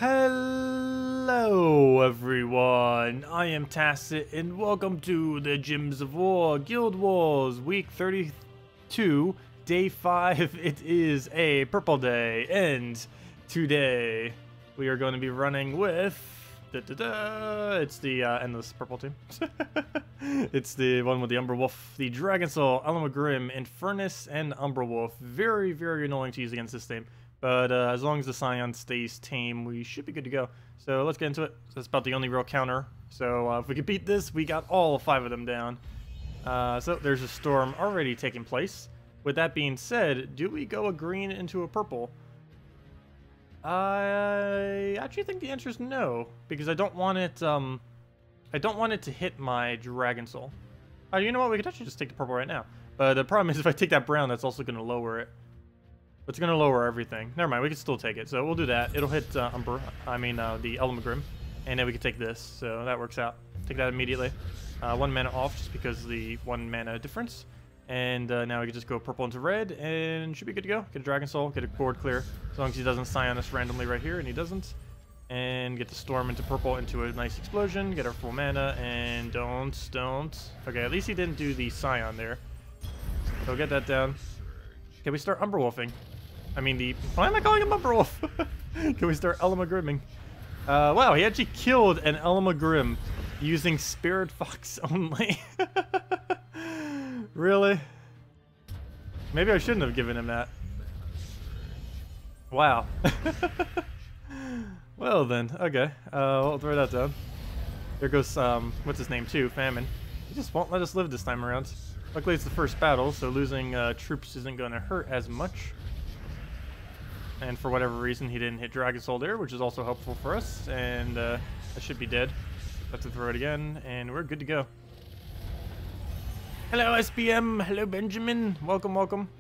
Hello everyone, I am Tacet and welcome to the Gyms of War Guild Wars week 32, day 5. It is a purple day and today we are going to be running with, it's the endless purple team. It's the one with the Umbra Wolf, the Dragon Soul, Grim, Infernus, and Umbra Wolf. Very, very annoying to use against this team. But as long as the Scion stays tame, we should be good to go. So let's get into it. That's about the only real counter. So if we can beat this, we got all 5 of them down. So there's a storm already taking place. With that being said, do we go a green into a purple? I actually think the answer is no, because I don't want it. I don't want it to hit my Dragon Soul. You know what? We could actually just take the purple right now. But the problem is, if I take that brown, that's also going to lower it. It's going to lower everything. Never mind, we can still take it. So we'll do that. It'll hit the Grim, and then we can take this. So that works out. Take that immediately. 1 mana off just because of the 1 mana difference. And now we can just go purple into red, and should be good to go. Get a Dragon Soul, get a board clear. As long as he doesn't Scion us randomly right here, and he doesn't. And get the storm into purple into a nice explosion. Get our full mana, and don't. Okay, at least he didn't do the Scion there. So get that down. Can we start Umbra Wolfing? I mean, why am I calling him Umbra Wolf? Can we start Grimming? Wow, he actually killed an Grim using Spirit Fox only. Really? Maybe I shouldn't have given him that. Wow. Well then, okay. We'll throw that down. There goes, what's his name too? Famine. He just won't let us live this time around. Luckily it's the first battle, so losing troops isn't going to hurt as much. And for whatever reason, he didn't hit Dragon Soul there, which is also helpful for us. And that should be dead. Have to throw it again, and we're good to go. Hello, SPM. Hello, Benjamin. Welcome, welcome.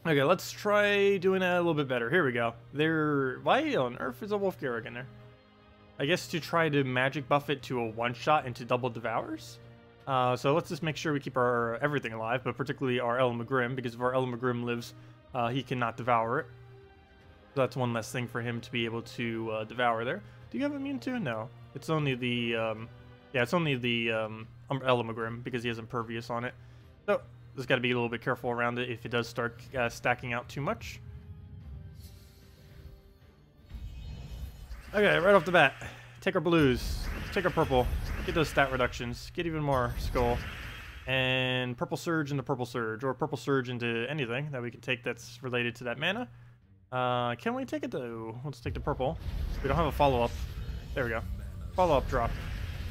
Okay, let's try doing that a little bit better. Here we go. Why on earth is a Wolf Garrick in there? I guess to try to magic buff it to a one-shot into double devours. So let's just make sure we keep our everything alive, but particularly our Grim, because if our Grim lives, he cannot devour it. So that's one less thing for him to be able to devour there. Do you have immune to? No. It's only the, yeah, it's only the Grim, because he has Impervious on it. So just got to be a little bit careful around it if it does start stacking out too much. Okay, right off the bat, take our blues, take our purple, get those stat reductions, get even more skull, and purple surge into purple surge, or purple surge into anything that we can take that's related to that mana. Can we take it though? Let's take the purple. We don't have a follow-up. There we go. Follow-up drop.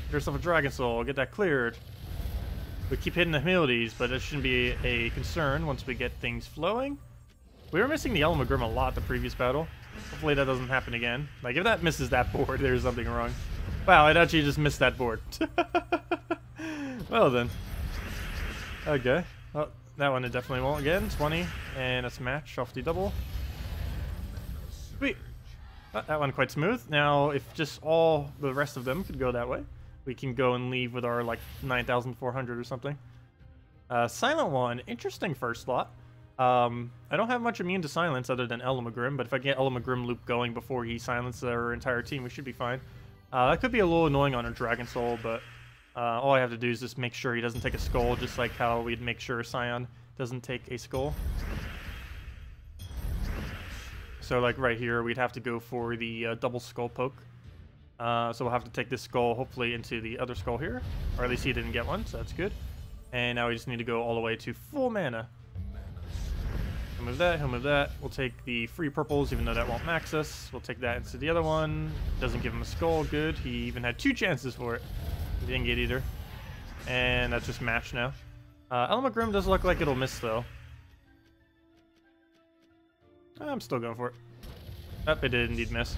Get yourself a Dragon Soul, get that cleared. We keep hitting the abilities, but that shouldn't be a concern once we get things flowing. We were missing the Grim a lot the previous battle. Hopefully that doesn't happen again. Like, if that misses that board, there's something wrong. Wow, it actually just missed that board. Well then. Okay. Well, that one it definitely won't again. 20, and a smash off the double. Sweet. That one quite smooth. Now, if just all the rest of them could go that way, we can go and leave with our, like, 9,400 or something. Silent one. Interesting first slot. I don't have much immune to silence other than Grim, but if I get Grim loop going before he silences our entire team, we should be fine. That could be a little annoying on a Dragon Soul, but all I have to do is just make sure he doesn't take a skull, just like how we'd make sure Scion doesn't take a skull. So like right here, we'd have to go for the double skull poke. So we'll have to take this skull, hopefully, into the other skull here, or at least he didn't get one, so that's good. And now we just need to go all the way to full mana. He'll move that, he'll move that. We'll take the free purples, even though that won't max us. We'll take that into the other one. Doesn't give him a skull, good. He even had 2 chances for it. He didn't get either. And that's just match now. Grim does look like it'll miss, though. I'm still going for it. Oh, it did indeed miss.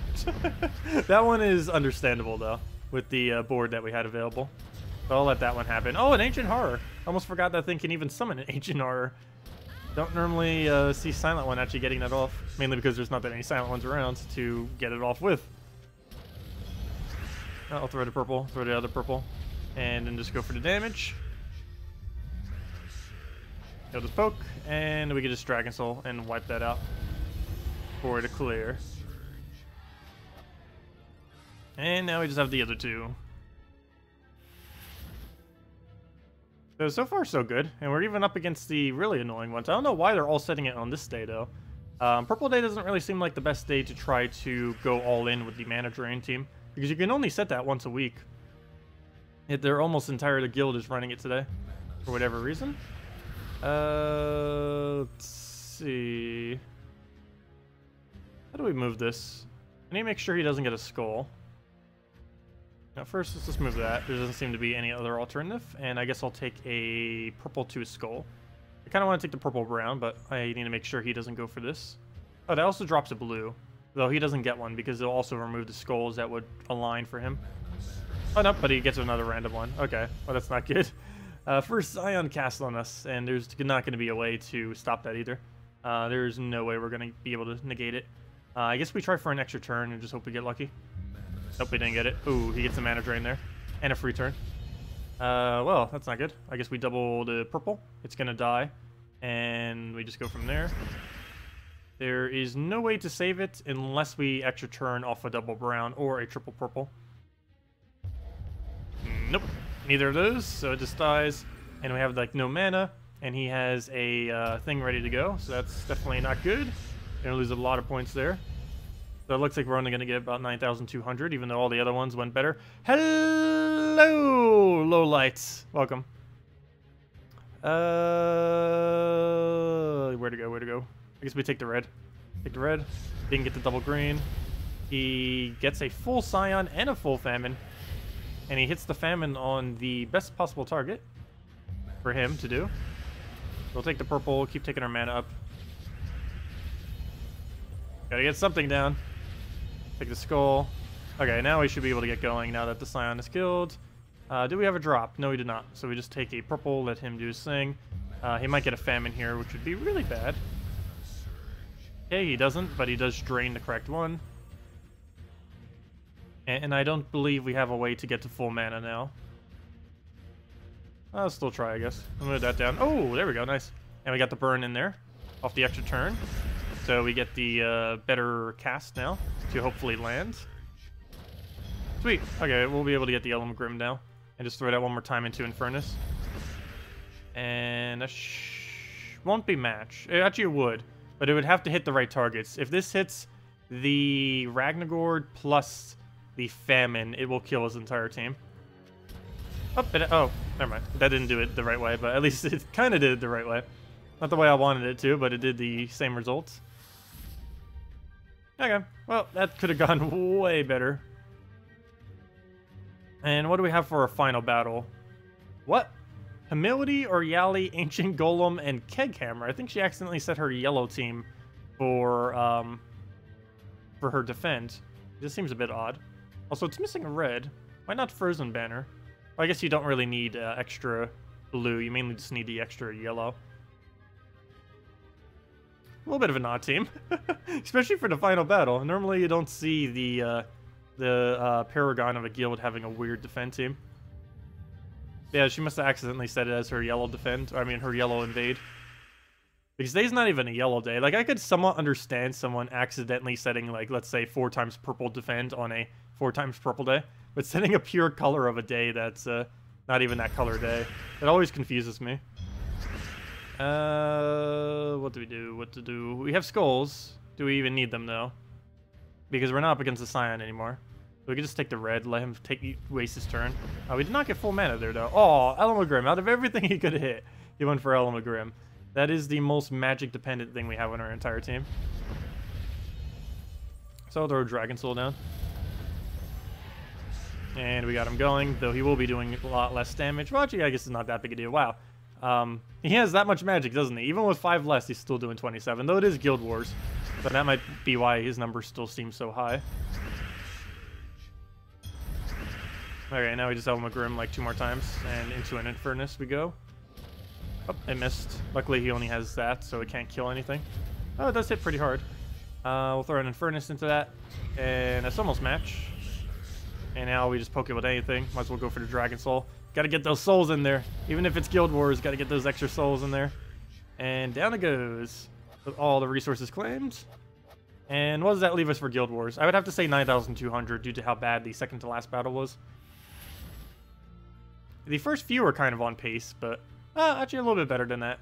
That one is understandable, though, with the board that we had available. So I'll let that one happen. Oh, an Ancient Horror. Almost forgot that thing can even summon an Ancient Horror. Don't normally see Silent One actually getting that off, mainly because there's not that many Silent Ones around to get it off with. I'll throw the purple, throw the other purple, and then just go for the damage. He'll just poke, and we can just Dragon Soul and wipe that out for it to clear. And now we just have the other two. So far so good, and we're even up against the really annoying ones. I don't know why they're all setting it on this day though. Purple day doesn't really seem like the best day to try to go all in with the mana drain team, because you can only set that once a week. Yet their almost entire guild is running it today, for whatever reason. Let's see. How do we move this? I need to make sure he doesn't get a skull. Now first, let's just move that. There doesn't seem to be any other alternative, and I guess I'll take a purple to a skull. I kind of want to take the purple brown, but I need to make sure he doesn't go for this. Oh, that also drops a blue, though he doesn't get one because it'll also remove the skulls that would align for him. Oh no, but he gets another random one. Okay, well that's not good. First Scion cast on us, and there's not going to be a way to stop that either. There's no way we're going to be able to negate it. I guess we try for an extra turn and just hope we get lucky. Nope, we didn't get it. Ooh, he gets a mana drain there. And a free turn. Well, that's not good. I guess we double the purple. It's gonna die. And we just go from there. There is no way to save it unless we extra turn off a double brown or a triple purple. Nope, neither of those, so it just dies. And we have like no mana, and he has a thing ready to go, so that's definitely not good. Gonna lose a lot of points there. So it looks like we're only going to get about 9,200, even though all the other ones went better. Hello, lowlights. Welcome. Where to go, where to go? I guess we take the red. Take the red. Didn't get the double green. He gets a full Scion and a full Famine. And he hits the Famine on the best possible target for him to do. We'll take the purple, keep taking our mana up. Gotta get something down. Take the skull. Okay, now we should be able to get going now that the Scion is killed. Do we have a drop? No, we do not. So we just take a purple, let him do his thing. He might get a Famine here, which would be really bad. Okay, he doesn't, but he does drain the correct one. And I don't believe we have a way to get to full mana now. I'll still try, I guess. I'll move that down. Oh, there we go, nice. And we got the burn in there, off the extra turn. So we get the better cast now to hopefully land. Sweet. Okay, we'll be able to get the Element Grim now. And just throw that one more time into Infernus. And that won't be match. Actually, it would. But it would have to hit the right targets. If this hits the Ragnagord plus the Famine, it will kill his entire team. Oh, never mind. That didn't do it the right way, but at least it kind of did it the right way. Not the way I wanted it to, but it did the same results. Okay, well, that could have gone way better. And what do we have for our final battle? What? Humility or Yali, Ancient Golem, and Keghammer. I think she accidentally set her yellow team for her defend. It just seems a bit odd. Also, it's missing a red. Why not Frozen Banner? Well, I guess you don't really need extra blue. You mainly just need the extra yellow. A little bit of an odd team, especially for the final battle. Normally, you don't see the Paragon of a guild having a weird defend team. Yeah, she must have accidentally set it as her yellow defend. I mean, her yellow invade. Because today's not even a yellow day. Like, I could somewhat understand someone accidentally setting, like, let's say 4 times purple defend on a 4 times purple day. But setting a pure color of a day that's not even that color day, it always confuses me. What do we do? What to do? We have skulls. Do we even need them, though? Because we're not up against the Scion anymore. So we can just take the red, let him waste his turn. We did not get full mana there, though. Oh, Element Grim. Out of everything he could have hit, he went for Element Grim. That is the most magic-dependent thing we have on our entire team. So I'll throw Dragon Soul down. And we got him going, though he will be doing a lot less damage. Well, actually, I guess it's not that big a deal. Wow. He has that much magic, doesn't he? Even with 5 less, he's still doing 27, though it is Guild Wars. But that might be why his numbers still seem so high. Okay, now we just Element Grim like 2 more times, and into an Infernus we go. Oh, I missed. Luckily, he only has that, so it can't kill anything. Oh, it does hit pretty hard. We'll throw an Infernus into that, and that's almost match. And now we just poke it with anything. Might as well go for the Dragon Soul. Gotta get those souls in there. Even if it's Guild Wars, gotta get those extra souls in there. And down it goes with all the resources claimed. And what does that leave us for Guild Wars? I would have to say 9,200 due to how bad the second to last battle was. The first few were kind of on pace, but actually a little bit better than that.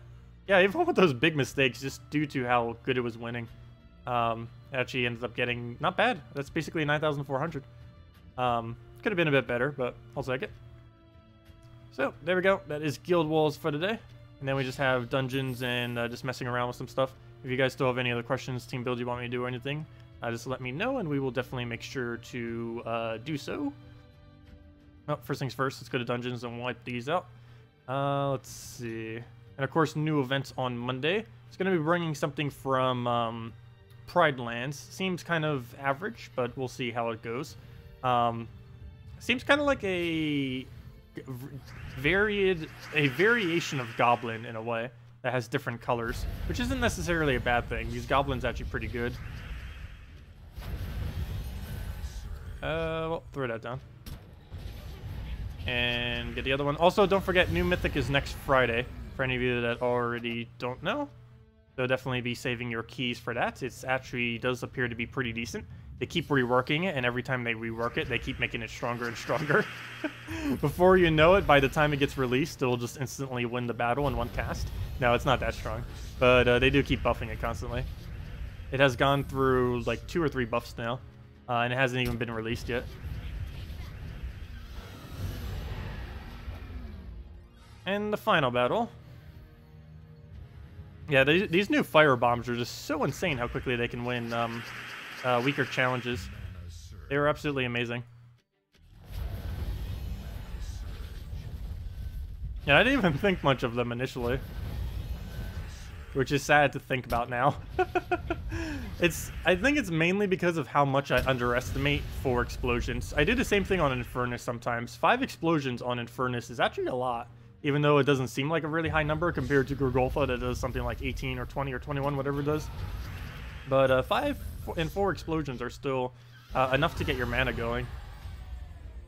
Yeah, even with those big mistakes, just due to how good it was winning, actually ended up getting not bad. That's basically 9,400. Could have been a bit better, but I'll take it. So there we go. That is Guild Wars for today. And then we just have dungeons and just messing around with some stuff. If you guys still have any other questions, team build you want me to do or anything, just let me know, and we will definitely make sure to do so. Oh, first things first, let's go to dungeons and wipe these out. Let's see. And of course, new events on Monday. It's going to be bringing something from Pride Lands. Seems kind of average, but we'll see how it goes. Seems kind of like a variation of Goblin in a way that has different colors, which isn't necessarily a bad thing. These Goblins actually pretty good. Well, throw that down. And get the other one. Also, don't forget, New Mythic is next Friday, for any of you that already don't know. So definitely be saving your keys for that. It actually does appear to be pretty decent. They keep reworking it, and every time they rework it, they keep making it stronger and stronger. Before you know it, by the time it gets released, it'll just instantly win the battle in one cast. No, it's not that strong, but they do keep buffing it constantly. It has gone through like 2 or 3 buffs now, and it hasn't even been released yet. And the final battle. Yeah, these new fire bombs are just so insane how quickly they can win weaker challenges. They were absolutely amazing. Yeah, I didn't even think much of them initially, which is sad to think about now. I think it's mainly because of how much I underestimate 4 explosions. I do the same thing on Infernus sometimes. 5 explosions on Infernus is actually a lot, even though it doesn't seem like a really high number compared to Gurgolfa that does something like 18 or 20 or 21, whatever it does. But 5 and 4 explosions are still enough to get your mana going.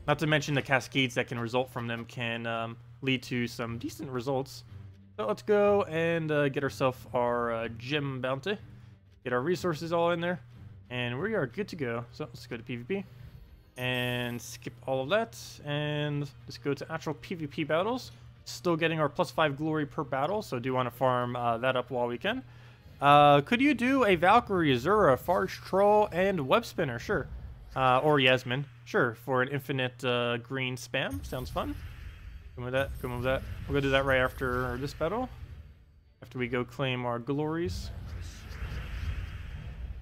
Not to mention the cascades that can result from them can lead to some decent results. So let's go and get ourselves our gem bounty. Get our resources all in there. And we are good to go. So let's go to PvP. And skip all of that. And let's go to actual PvP battles. Still getting our +5 glory per battle. So do want to farm that up while we can. Could you do a Valkyrie, Azura, Farge Troll, and Web Spinner? Sure. Or Yasmin. Sure, for an infinite green spam. Sounds fun. Come with that, come with that. We'll go do that right after this battle. After we go claim our glories.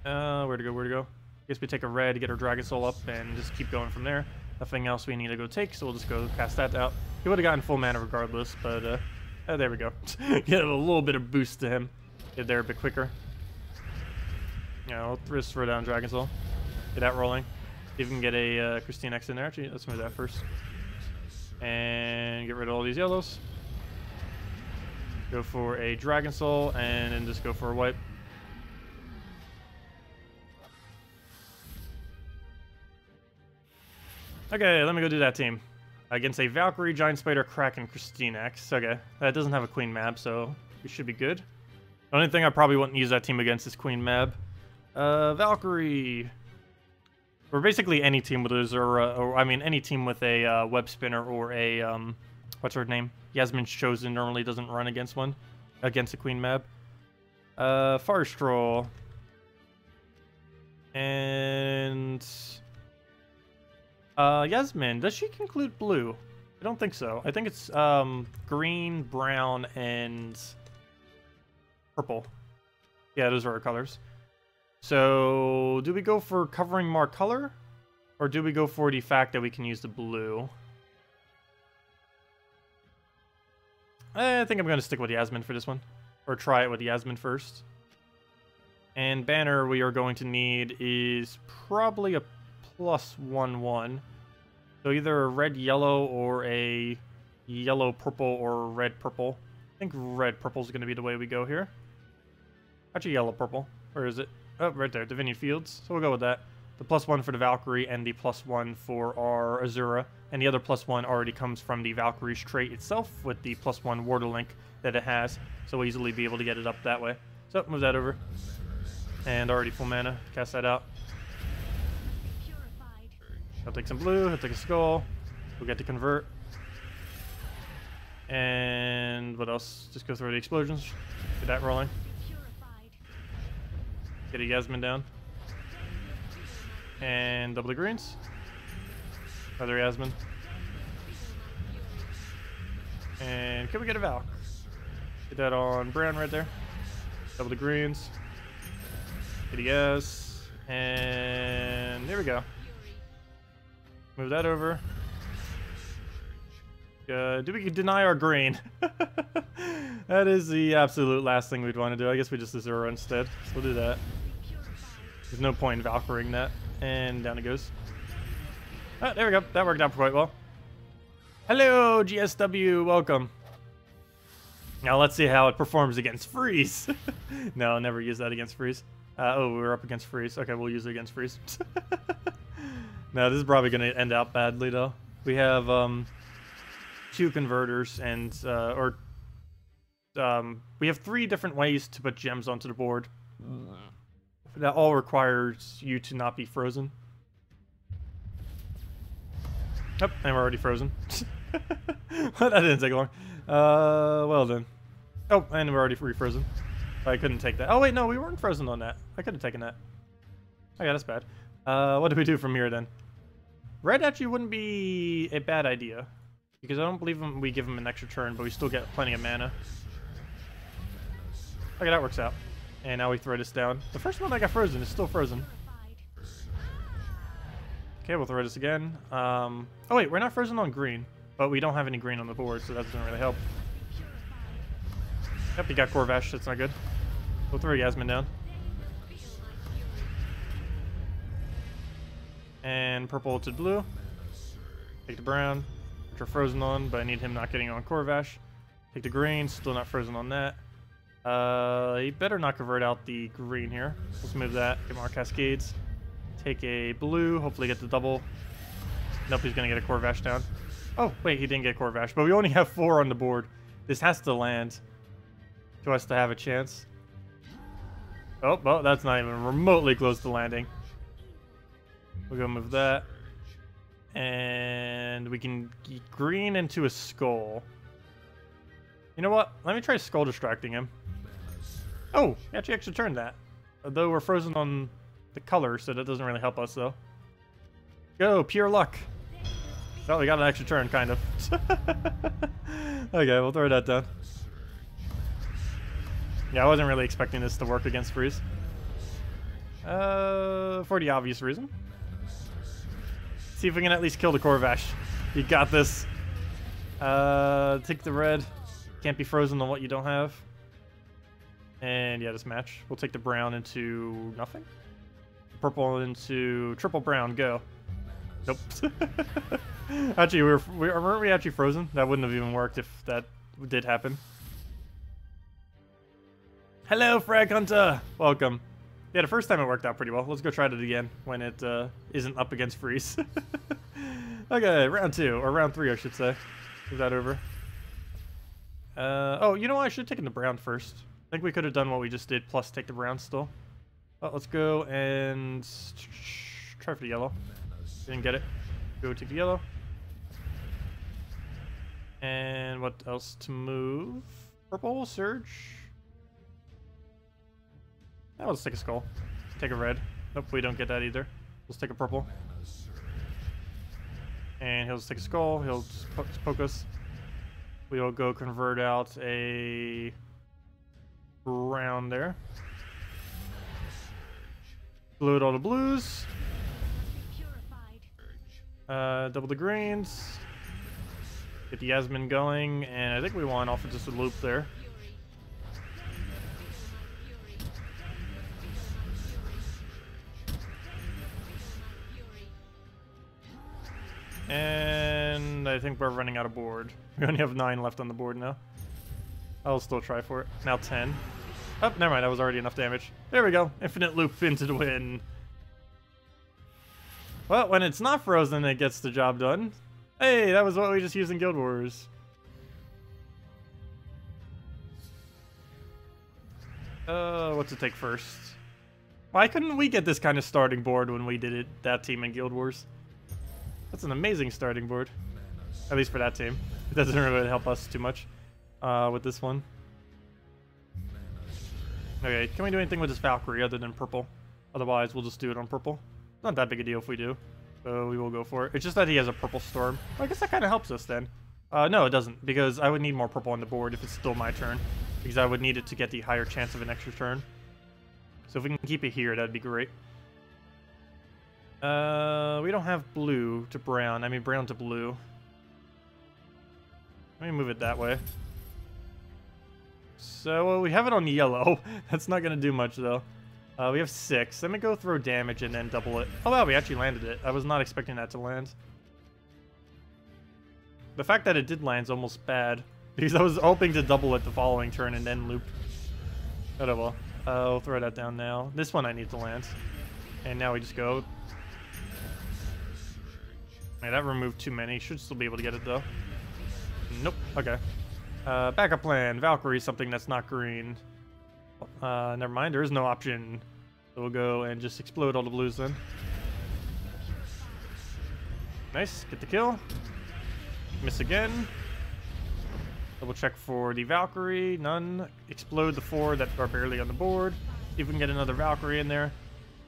Where to go, where to go? Guess we take a red, get our Dragon Soul up, and just keep going from there. Nothing else we need to go take, so we'll just go past that out. He would have gotten full mana regardless, but there we go. Get a little bit of boost to him. Get there a bit quicker. Yeah, we'll just throw down Dragon Soul. Get that rolling. See if we can get a KrissTigger in there. Actually, let's move that first. And get rid of all these yellows. Go for a Dragon Soul, and then just go for a wipe. Okay, let me go do that team. Against a Valkyrie, Giant Spider, Kraken, KrissTigger. Okay, that doesn't have a Queen Mab, so we should be good. The only thing I probably wouldn't use that team against is Queen Mab. Valkyrie. Or basically any team with Azura, or I mean any team with a Web Spinner or a, what's her name? Yasmin's Chosen normally doesn't run against one. Against a Queen Mab. Farge Troll. And... Yasmin, does she include blue? I don't think so. I think it's green, brown, and purple. Yeah, those are our colors. So, do we go for covering more color? Or do we go for the fact that we can use the blue? I think I'm going to stick with Yasmin for this one. Or try it with Yasmin first. And banner we are going to need is probably a +1/1. So either a red-yellow or a yellow-purple or red-purple. I think red-purple is going to be the way we go here. Actually, yellow-purple. Where is it? Oh, right there, Divinian Fields. So we'll go with that. The +1 for the Valkyrie and the +1 for our Azura. And the other +1 already comes from the Valkyrie's trait itself with the +1 Warder Link that it has. So we'll easily be able to get it up that way. So move that over. And already full mana. Cast that out. He'll take some blue. He'll take a skull. We'll get to convert. And what else? Just go through the explosions. Get that rolling. Get a Yasmin down. And double the greens. Another Yasmin. And can we get a Valk? Get that on brown right there. Double the greens. Get a yes. And there we go. Move that over. Do we deny our green? That is the absolute last thing we'd want to do. I guess we just Azura instead. So we'll do that. There's no point in Valkyring that. And down it goes. Oh, there we go. That worked out quite well. Hello, GSW. Welcome. Now let's see how it performs against Freeze. No, I'll never use that against Freeze. Oh, we're up against Freeze. Okay, we'll use it against Freeze. No, this is probably going to end out badly, though. We have 2 converters, and we have 3 different ways to put gems onto the board. That all requires you to not be frozen. Oh, and we're already frozen. That didn't take long. Well then. Oh, and we're already refrozen. I couldn't take that. Oh wait, no, we weren't frozen on that. I could have taken that. Okay, that's bad. What do we do from here then? Red actually wouldn't be a bad idea. Because I don't believe we give him an extra turn, but we still get plenty of mana. Okay, that works out. And now we throw this down. The first one that got frozen is still frozen. Okay, we'll throw this again. Oh wait, we're not frozen on green. But we don't have any green on the board, so that doesn't really help. Yep, he got Corvash, that's not good. We'll throw Yasmin down. And purple to blue. Take the brown, which are frozen on, but I need him not getting on Corvash. Take the green, still not frozen on that. He better not convert out the green here. Let's move that, get more Cascades. Take a blue, hopefully get the double. Nope, he's gonna get a Corvash down. Oh, wait, he didn't get Corvash, but we only have 4 on the board. This has to land to us to have a chance. Oh, well, that's not even remotely close to landing. We're gonna move that. And we can get green into a skull. You know what? Let me try skull distracting him. Oh, he actually turned that. Although we're frozen on the color, so that doesn't really help us, though. Go, pure luck. Oh, we got an extra turn, kind of. Okay, we'll throw that down. Yeah, I wasn't really expecting this to work against Freeze. For the obvious reason. See if we can at least kill the Corvash. You got this. Take the red. Can't be frozen on what you don't have. And yeah, this match. We'll take the brown into nothing. Purple into triple brown. Go. Nope. Actually, weren't we actually frozen? That wouldn't have even worked if that did happen. Hello, Frag Hunter! Welcome. Yeah, the first time it worked out pretty well. Let's go try it again when it isn't up against Freeze. Okay, round 2, or round 3, I should say. Move that over. Oh, you know what? I should have taken the brown first. I think we could have done what we just did, plus take the brown still. Oh, let's go and try for the yellow. Didn't get it. Go take the yellow. And what else to move? Purple, Surge. Now let's take a skull. Take a red. Nope, we don't get that either. Let's take a purple. And he'll just take a skull. He'll just poke us. We'll go convert out a brown there. Blue all the blues. Double the greens. Get the Yasmin going, and I think we won off of just a loop there. And I think we're running out of board. We only have 9 left on the board now. I'll still try for it. Now 10. Oh, never mind. That was already enough damage. There we go. Infinite loop into the win. Well, when it's not frozen, it gets the job done. Hey, that was what we just used in Guild Wars. What's it take first? Why couldn't we get this kind of starting board when we did that team in Guild Wars? That's an amazing starting board. At least for that team. It doesn't really help us too much with this one. Okay, can we do anything with this Valkyrie other than purple? Otherwise, we'll just do it on purple. Not that big a deal if we do. So we will go for it. It's just that he has a purple storm. Well, I guess that kind of helps us then. No, it doesn't. Because I would need more purple on the board if it's still my turn. Because I would need it to get the higher chance of an extra turn. So if we can keep it here, that'd be great. We don't have blue to brown. I mean brown to blue. Let me move it that way. So we have it on yellow. That's not going to do much though. We have 6. Let me go throw damage and then double it. Oh wow, we actually landed it. I was not expecting that to land. The fact that it did land is almost bad. Because I was hoping to double it the following turn and then loop. Oh well. I'll throw that down now. This one I need to land. And now we just go. Yeah, that removed too many. Should still be able to get it though. Nope. Okay. Backup plan. Valkyrie, something that's not green. Never mind. There is no option. So we'll go and just explode all the blues then. Nice. Get the kill. Miss again. Double check for the Valkyrie. None. Explode the 4 that are barely on the board. See if we can get another Valkyrie in there.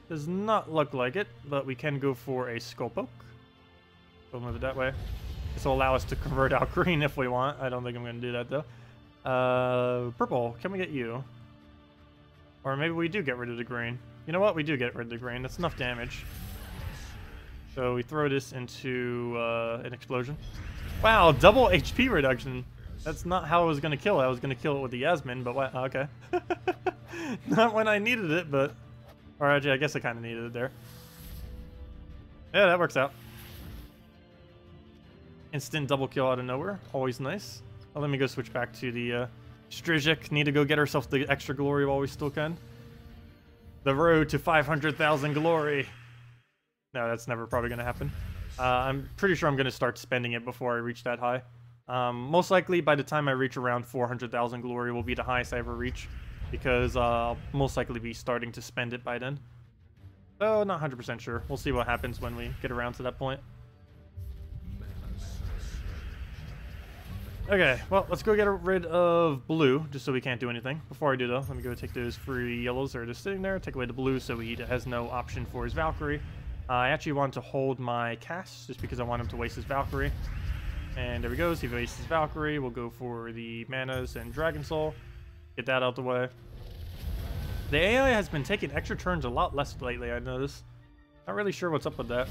Does not look like it, but we can go for a Skull Poke. We'll move it that way. This will allow us to convert out green if we want. I don't think I'm going to do that though. Purple. Can we get you? Or maybe we do get rid of the green. You know what? We do get rid of the green. That's enough damage. So we throw this into an explosion. Wow, double HP reduction. That's not how I was going to kill it. I was going to kill it with the Yasmin, but what? Okay. Not when I needed it, but... Or actually, I guess I kind of needed it there. Yeah, that works out. Instant double kill out of nowhere. Always nice. Well, let me go switch back to the Strizic. Need to go get ourselves the extra glory while we still can. The road to 500,000 glory. No, that's never probably going to happen. I'm pretty sure I'm going to start spending it before I reach that high. Most likely by the time I reach around 400,000 glory will be the highest I ever reach. Because I'll most likely be starting to spend it by then. So, not 100% sure. We'll see what happens when we get around to that point. Okay, well, let's go get rid of blue, just so we can't do anything. Before I do, though, let me go take those free yellows that are just sitting there, take away the blue so he has no option for his Valkyrie. I actually want to hold my cast, just because I want him to waste his Valkyrie. And there we go, so he wastes his Valkyrie. We'll go for the Manas and Dragon Soul. Get that out the way. The AI has been taking extra turns a lot less lately, I noticed. Not really sure what's up with that.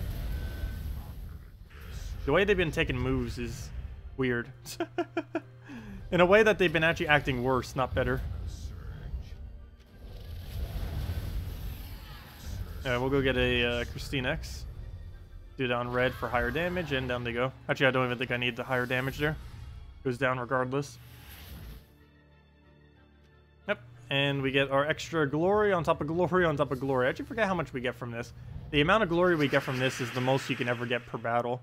The way they've been taking moves is weird. In a way that they've been actually acting worse, not better. Yeah, we'll go get a Christine X. Do that on red for higher damage, and down they go. Actually, I don't even think I need the higher damage there. Goes down regardless. Yep, and we get our extra glory on top of glory on top of glory. I actually forget how much we get from this. The amount of glory we get from this is the most you can ever get per battle.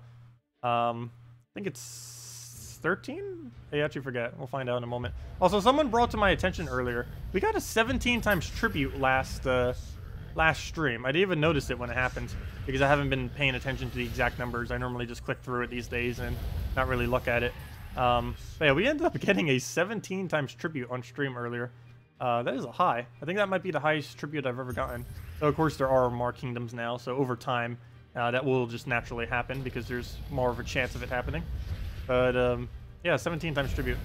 I think it's 13? I actually forget. We'll find out in a moment. Also, someone brought to my attention earlier, we got a 17 times tribute last stream. I didn't even notice it when it happened because I haven't been paying attention to the exact numbers. I normally just click through it these days and not really look at it. But yeah, we ended up getting a 17 times tribute on stream earlier. That is a high. I think that might be the highest tribute I've ever gotten. So of course there are more kingdoms now, so over time that will just naturally happen because there's more of a chance of it happening. But yeah, 17 times tribute.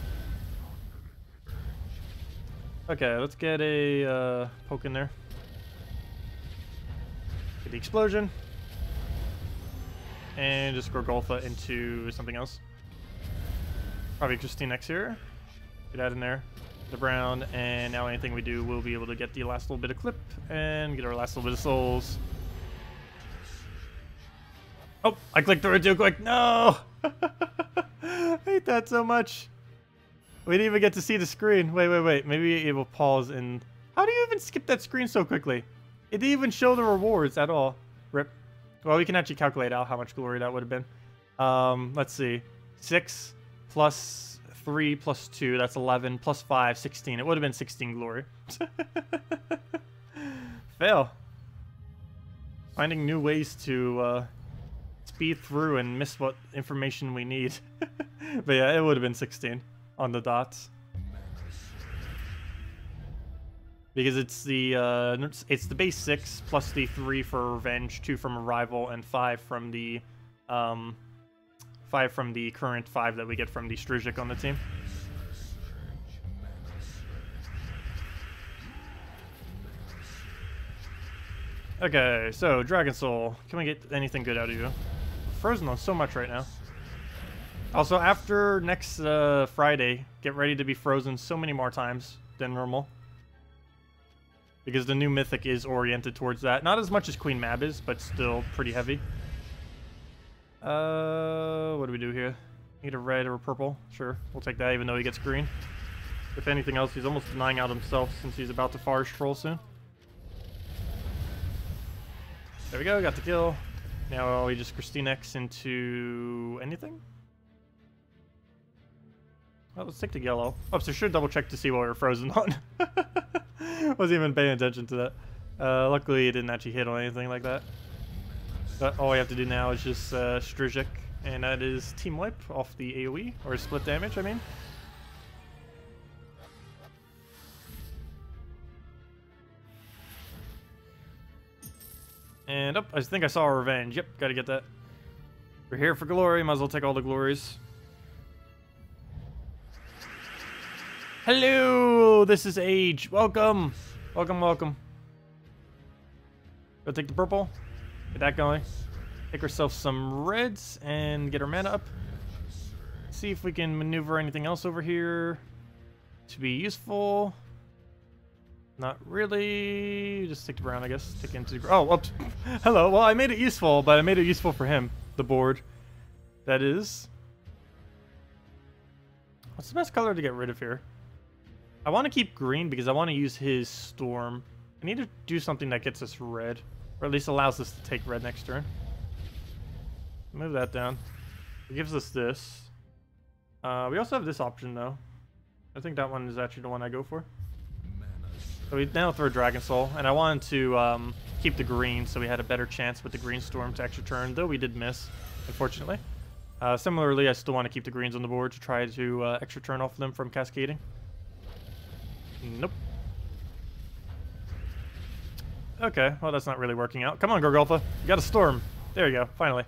Okay, let's get a poke in there. Get the explosion. And just Gorgolfa into something else. Probably Christine X here. Get that in there. The brown, and now anything we do, we'll be able to get the last little bit of clip and get our last little bit of souls. Oh, I clicked through it too quick. No! I hate that so much. We didn't even get to see the screen. Wait. Maybe it will pause and... How do you even skip that screen so quickly? It didn't even show the rewards at all. Rip. Well, we can actually calculate out how much glory that would have been. Let's see. 6 plus 3 plus 2, that's 11, plus 5, 16. It would have been 16 glory. Fail. Finding new ways to speed through and miss what information we need. But yeah, it would have been 16 on the dots. Because it's the base 6 plus the 3 for revenge, 2 from arrival, and 5 from the current 5 that we get from the ssaszix on the team. Okay, so Dragon Soul, can we get anything good out of you? Frozen on so much right now. Also, after next Friday, get ready to be frozen so many more times than normal. Because the new mythic is oriented towards that. Not as much as Queen Mab is, but still pretty heavy. What do we do here? Need a red or a purple? Sure, we'll take that even though he gets green. If anything else, he's almost denying out himself since he's about to forest troll soon. There we go, got the kill. Now we just KrissTigger into anything? Well, let's take the yellow. Oh, so should double check to see what we were frozen on. Wasn't even paying attention to that. Luckily, it didn't actually hit on anything like that. But all we have to do now is just ssaszix, and that is team wipe off the AoE, or split damage, I mean. And up, I think I saw a revenge. Yep, gotta get that. We're here for glory, might as well take all the glories. Hello, this is Age. Welcome. Welcome, welcome. Go take the purple. Get that going. Take ourselves some reds and get our mana up. See if we can maneuver anything else over here to be useful. Not really. Just take the brown, I guess. Take it into the... Oh, whoops. Hello. Well, I made it useful, but I made it useful for him. The board. That is. What's the best color to get rid of here? I want to keep green because I want to use his storm. I need to do something that gets us red. Or at least allows us to take red next turn. Move that down. It gives us this. We also have this option, though. I think that one is actually the one I go for. So we now throw Dragon Soul. And I wanted to keep the green so we had a better chance with the green storm to extra turn. Though we did miss, unfortunately. Similarly, I still want to keep the greens on the board to try to extra turn off them from cascading. Nope. Okay, well that's not really working out. Come on, Gorgulfa. You got a storm. There you go, finally.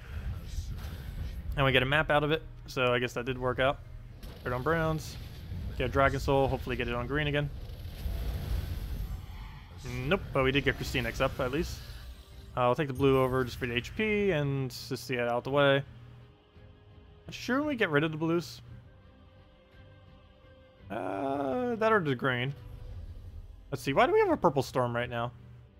And we get a map out of it, so I guess that did work out. Put it on browns. Get a Dragon Soul, hopefully get it on green again. Nope, but we did get KrissTigger up, at least. I'll take the blue over just for the HP, and just to get it out the way. Sure we get rid of the blues? That or the green. Let's see, why do we have a purple storm right now?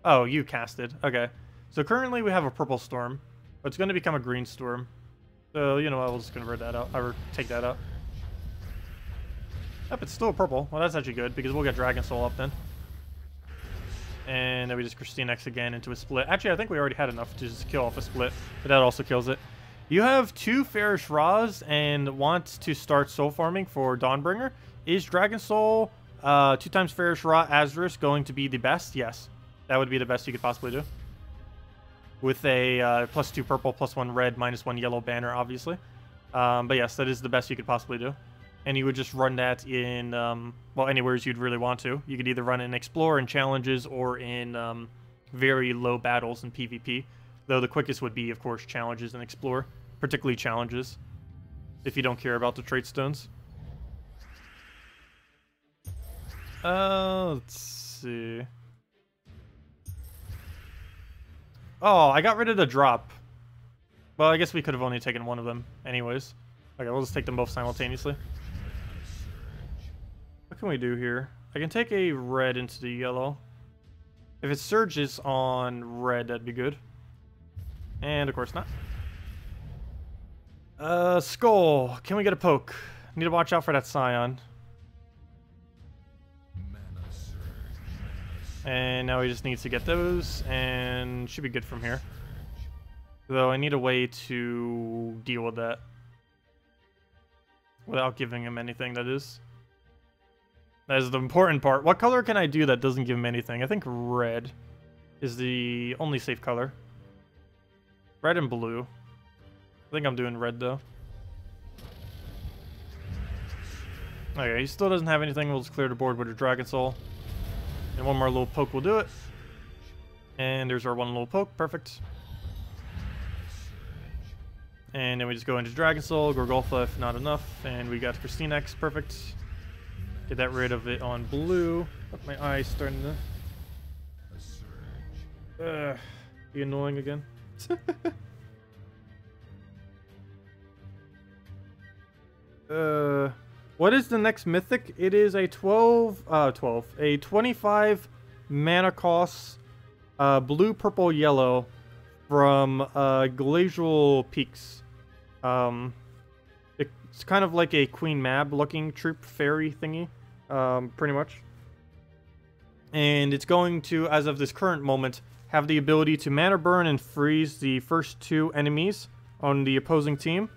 Oh, you casted. Okay. So currently we have a purple storm, but it's going to become a green storm. So, you know what, we'll just convert that out, or take that out. Yep, it's still a purple. Well, that's actually good, because we'll get Dragon Soul up then. And then we just KrissTigger again into a split. Actually, I think we already had enough to just kill off a split, but that also kills it. You have 2 Fairish Ra's and want to start soul farming for Dawnbringer. Is Dragon Soul 2 times Fairish Ra Azurus going to be the best? Yes. That would be the best you could possibly do. With a +2 purple, +1 red, -1 yellow banner, obviously. But yes, that is the best you could possibly do. And you would just run that in, well, anywhere you'd really want to. You could either run it in Explore, in Challenges, or in very low battles in PvP. Though the quickest would be, of course, Challenges and Explore. Particularly Challenges. If you don't care about the trait stones. Let's see. Oh, I got rid of the drop. Well, I guess we could have only taken one of them anyways. Okay, we'll just take them both simultaneously. What can we do here? I can take a red into the yellow. If it surges on red, that'd be good. And of course not. Skull. Can we get a poke? Need to watch out for that Scion. And now he just needs to get those, and should be good from here. Though I need a way to deal with that. Without giving him anything, that is. That is the important part. What color can I do that doesn't give him anything? I think red is the only safe color. Red and blue. I think I'm doing red, though. Okay, he still doesn't have anything. We'll just clear the board with a Dragon Soul. And one more little poke will do it. And there's our one little poke. Perfect. And then we just go into Dragon Soul, Gorgolfa if not enough, and we got KrissTigger, perfect. Get that rid of it on blue. Look, my eye's starting to... be annoying again. What is the next mythic? It is a 25 mana cost, blue, purple, yellow from Glacial Peaks. It's kind of like a Queen Mab looking troop fairy thingy, pretty much. And it's going to, as of this current moment, have the ability to mana burn and freeze the first 2 enemies on the opposing team,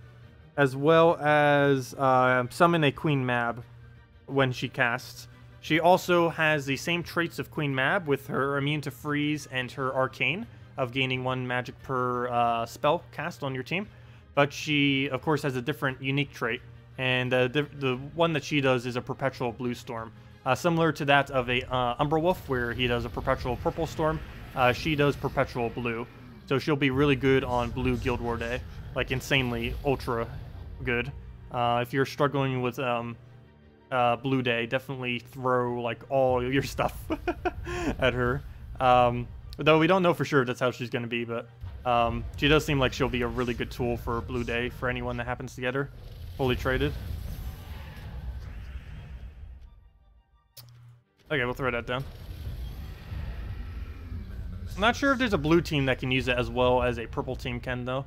as well as summon a Queen Mab when she casts. She also has the same traits of Queen Mab with her immune to freeze and her arcane of gaining 1 magic per spell cast on your team. But she, of course, has a different unique trait, and the one that she does is a perpetual blue storm. Similar to that of a Umberwolf, where he does a perpetual purple storm, she does perpetual blue. So she'll be really good on blue Guild War Day, like insanely ultra good. If you're struggling with blue day, definitely throw like all your stuff at her. Though we don't know for sure that's how she's going to be, but she does seem like she'll be a really good tool for blue day for anyone that happens to get her fully traded. Okay, we'll throw that down. I'm not sure if there's a blue team that can use it as well as a purple team can, though.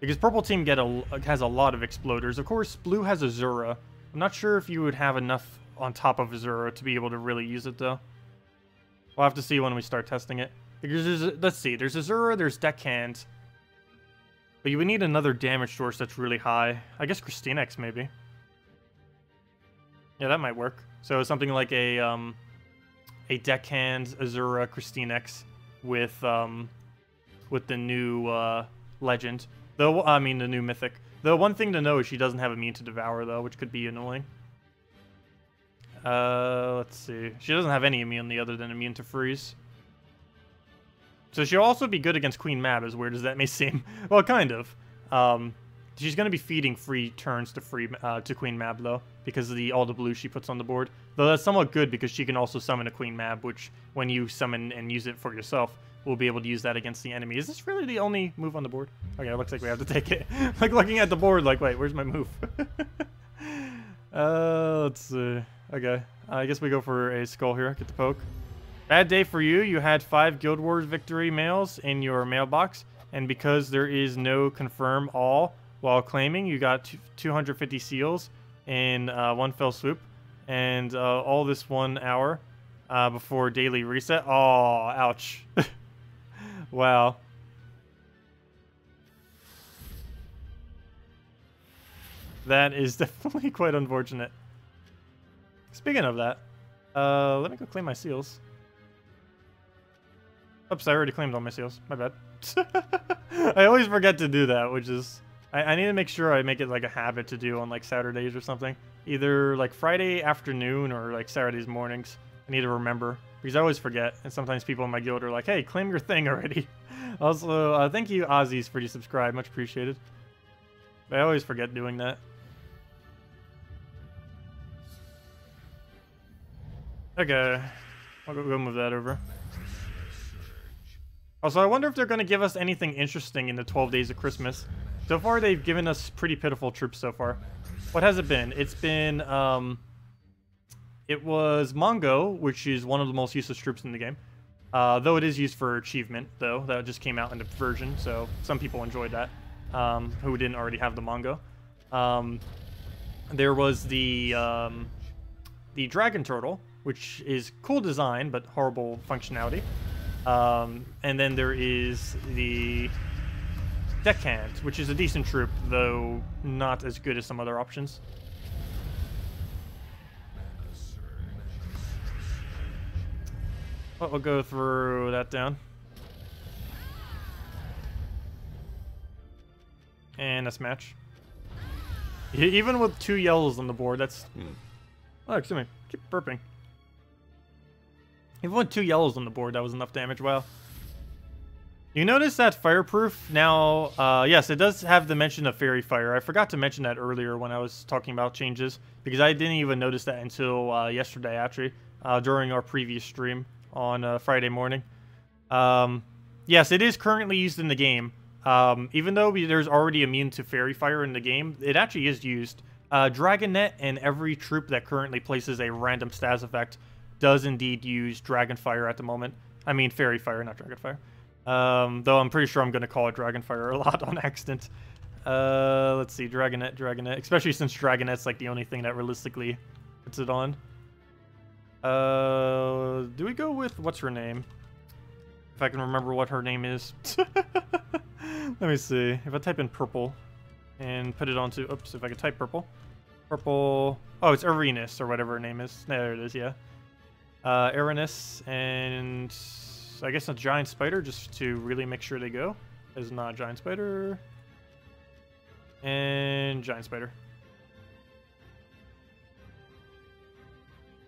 Because purple team has a lot of exploders. Of course, blue has Azura. I'm not sure if you would have enough on top of Azura to be able to really use it, though. We'll have to see when we start testing it. Because let's see, there's Azura, there's Deckhand. But you would need another damage source that's really high. I guess KrissTigger, maybe. Yeah, that might work. So something like a Deckhand, Azura, KrissTigger with the new legend. Though, I mean, the new mythic. Though one thing to know is she doesn't have immune to Devour, though, which could be annoying. Let's see. She doesn't have any immunity other than immune to freeze. So she'll also be good against Queen Mab, as weird as that may seem. Well, kind of. She's going to be feeding free turns to Queen Mab, though, because of all the blue she puts on the board. Though that's somewhat good, because she can also summon a Queen Mab, which, when you summon and use it for yourself, we'll be able to use that against the enemy. Is this really the only move on the board? Okay, it looks like we have to take it. Like, looking at the board, like, wait, where's my move? Let's see. Okay, I guess we go for a skull here. Get the poke. Bad day for you. You had 5 Guild Wars victory mails in your mailbox, and because there is no confirm all while claiming, you got 250 seals in one fell swoop, and all this 1 hour before daily reset. Oh, ouch. Wow. That is definitely quite unfortunate. Speaking of that, let me go claim my seals. Oops, I already claimed all my seals. My bad. I always forget to do that, which is... I need to make sure I make it like a habit to do on like Saturdays or something. Either like Friday afternoon or like Saturdays mornings. I need to remember, because I always forget. And sometimes people in my guild are like, hey, claim your thing already. Also, thank you, Ozzy's, for the subscribe. Much appreciated. But I always forget doing that. Okay. I'll go move that over. Also, I wonder if they're going to give us anything interesting in the 12 days of Christmas. So far, they've given us pretty pitiful troops so far. What has it been? It's been, it was Mongo, which is one of the most useless troops in the game. Though it is used for achievement, though. That just came out in the version, so some people enjoyed that, who didn't already have the Mongo. There was the Dragon Turtle, which is cool design, but horrible functionality. And then there is the Deckhand, which is a decent troop, though not as good as some other options. But we'll go through that down. And that's match. Even with 2 yellows on the board, that's... Oh, excuse me. Keep burping. Even with 2 yellows on the board, that was enough damage. Wow. You notice that fireproof now... yes, it does have the mention of fairy fire. I forgot to mention that earlier when I was talking about changes, because I didn't even notice that until yesterday, actually, during our previous stream on Friday morning. Yes, it is currently used in the game. Even though there's already immune to fairy fire in the game, it actually is used. Dragon Net and every troop that currently places a random stats effect does indeed use Dragon Fire at the moment. I mean Fairy Fire, not Dragon Fire. Though I'm pretty sure I'm going to call it Dragon Fire a lot on accident. Let's see, Dragonet, especially since Dragonet's like the only thing that realistically puts it on. Do we go with, what's her name? If I can remember what her name is. Let me see. If I type in purple and put it onto, oops, if I could type purple. Purple, oh, it's Arenas or whatever her name is. There it is, yeah. Arenas and I guess a giant spider just to really make sure they go. It's not a giant spider. And giant spider.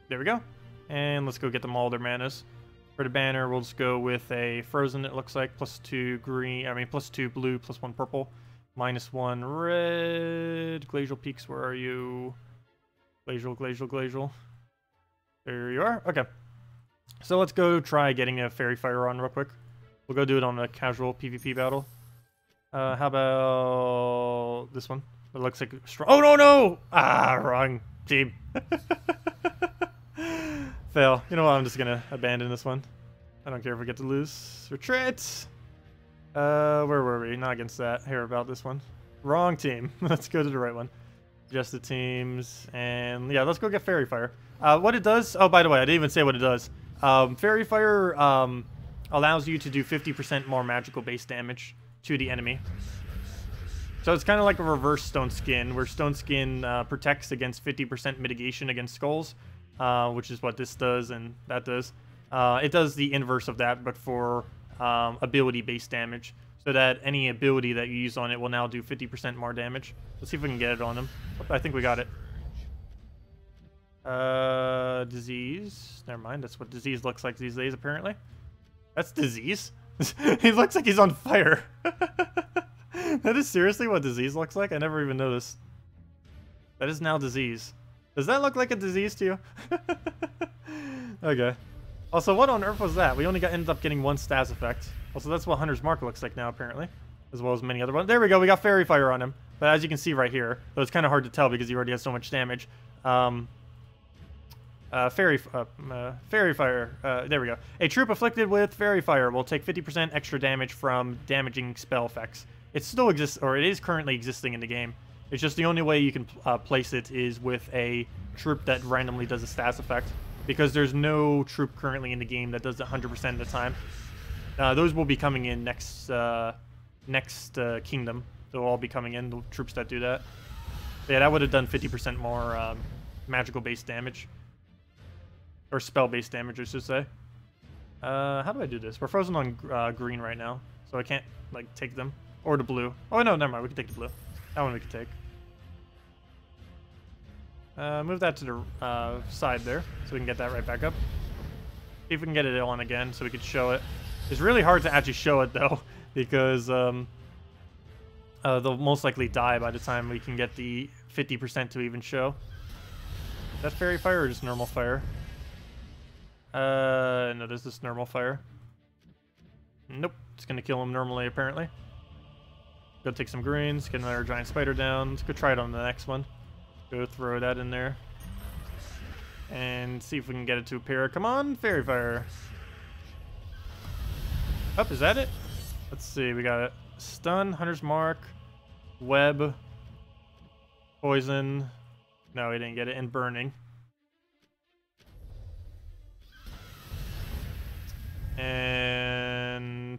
There we go. And let's go get them all their manas. For the banner, we'll just go with a frozen, it looks like, +2 green, I mean +2 blue, +1 purple, -1 red. Glacial Peaks, where are you? Glacial. There you are. Okay. So let's go try getting a Fairy Fire on real quick. We'll go do it on a casual PvP battle. How about this one? It looks like strong. Oh, no! Ah, wrong team. Fail. You know what? I'm just gonna abandon this one. I don't care if we get to lose. Retreat! Where were we? Not against that. Here, about this one. Wrong team. Let's go to the right one. Just the teams. And yeah, let's go get Fairy Fire. What it does... Oh, by the way, I didn't even say what it does. Fairy Fire allows you to do 50% more magical base damage to the enemy. So it's kind of like a reverse Stone Skin, where Stone Skin protects against 50% mitigation against skulls. Which is what this does and that does. It does the inverse of that, but for ability-based damage, so that any ability that you use on it will now do 50% more damage. Let's see if we can get it on him. I think we got it. Disease. Never mind, that's what disease looks like these days, apparently. That's disease? He looks like he's on fire. That is seriously what disease looks like? I never even noticed. That is now disease. Does that look like a disease to you? Okay. Also, what on earth was that? We only ended up getting 1 stats effect. Also, that's what Hunter's Mark looks like now, apparently. As well as many other ones. There we go, we got Fairy Fire on him. But as you can see right here, though it's kind of hard to tell because he already has so much damage. Fairy Fire. There we go. A troop afflicted with Fairy Fire will take 50% extra damage from damaging spell effects. It still exists, or it is currently existing in the game. It's just the only way you can place it is with a troop that randomly does a stats effect, because there's no troop currently in the game that does it 100% of the time. Those will be coming in next kingdom. They'll all be coming in, the troops that do that. But yeah, that would have done 50% more magical-based damage. Or spell-based damage, I should say. How do I do this? We're frozen on green right now, so I can't like take them. Or the blue. Oh, no, never mind. We can take the blue. That one we can take. Move that to the side there, so we can get that right back up. See if we can get it on again, so we can show it. It's really hard to actually show it, though, because they'll most likely die by the time we can get the 50% to even show. Is that Fairy Fire or just normal fire? No, this is normal fire. Nope, it's gonna kill him normally, apparently. Go take some greens, get another giant spider down. Let's go try it on the next one. Go throw that in there. And see if we can get it to appear. Come on, Fairy Fire. Up, is that it? Let's see, we got it. Stun, Hunter's Mark, Web, Poison. No, we didn't get it. And Burning. And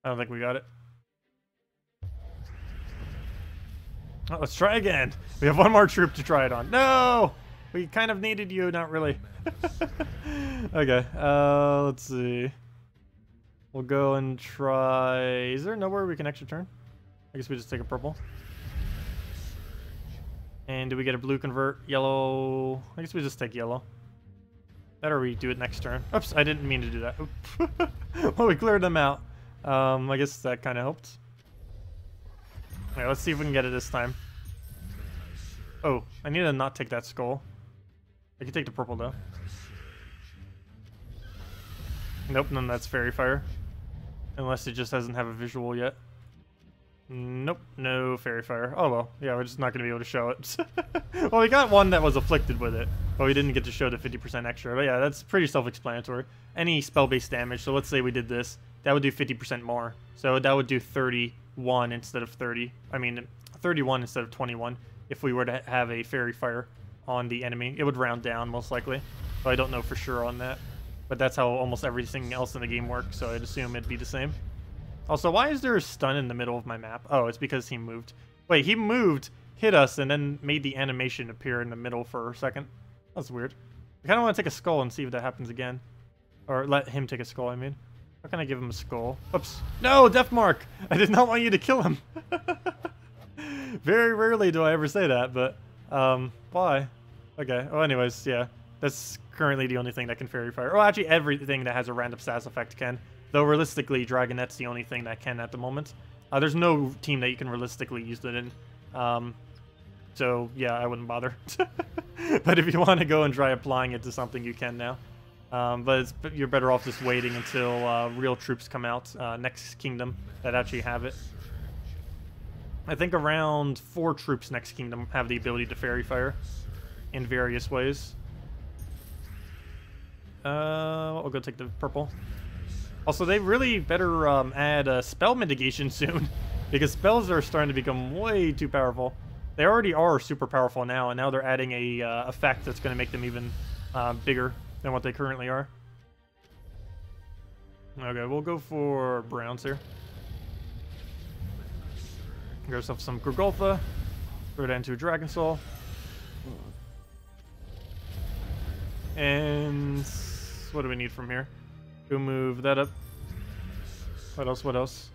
I don't think we got it. Oh, let's try again. We have one more troop to try it on. No! We kind of needed you, not really. Okay, let's see. We'll go and try... Is there nowhere we can extra turn? I guess we just take a purple. And do we get a blue convert? Yellow... I guess we just take yellow. That or we do it next turn. Oops, I didn't mean to do that. Well, we cleared them out. I guess that kind of helped. Okay, let's see if we can get it this time. Oh, I need to not take that skull. I can take the purple though. Nope, none of that's fairy fire. Unless it just doesn't have a visual yet. Nope, no fairy fire. Oh well, yeah, we're just not going to be able to show it. Well, we got one that was afflicted with it, but we didn't get to show the 50% extra. But yeah, that's pretty self-explanatory. Any spell-based damage, so let's say we did this, that would do 50% more. So that would do 31 instead of 30. I mean, 31 instead of 21 if we were to have a fairy fire on the enemy. It would round down, most likely. So I don't know for sure on that. But that's how almost everything else in the game works, so I'd assume it'd be the same. Also, why is there a stun in the middle of my map? Oh, it's because he moved. Wait, he moved, hit us, and then made the animation appear in the middle for a second. That's weird. I kind of want to take a skull and see if that happens again. Or let him take a skull, I mean. How can I give him a skull? Oops. No, Death Mark! I did not want you to kill him! Very rarely do I ever say that, but... why? Okay, well anyways, yeah. That's currently the only thing that can fairy fire. Oh, actually everything that has a random stats effect can. Though realistically, Dragonette's the only thing that can at the moment. There's no team that you can realistically use it in. So, yeah, I wouldn't bother. But if you want to go and try applying it to something, you can now. But you're better off just waiting until real troops come out next kingdom that actually have it. I think around 4 troops next kingdom have the ability to fairy fire in various ways. I'll go take the purple. Also, they really better add spell mitigation soon, because spells are starting to become way too powerful. They already are super powerful now, and now they're adding a effect that's going to make them even bigger than what they currently are. Okay, we'll go for browns here. Get ourselves some Gorgolfa. Throw that into a Dragon Soul. And what do we need from here? Go move that up. What else? What else?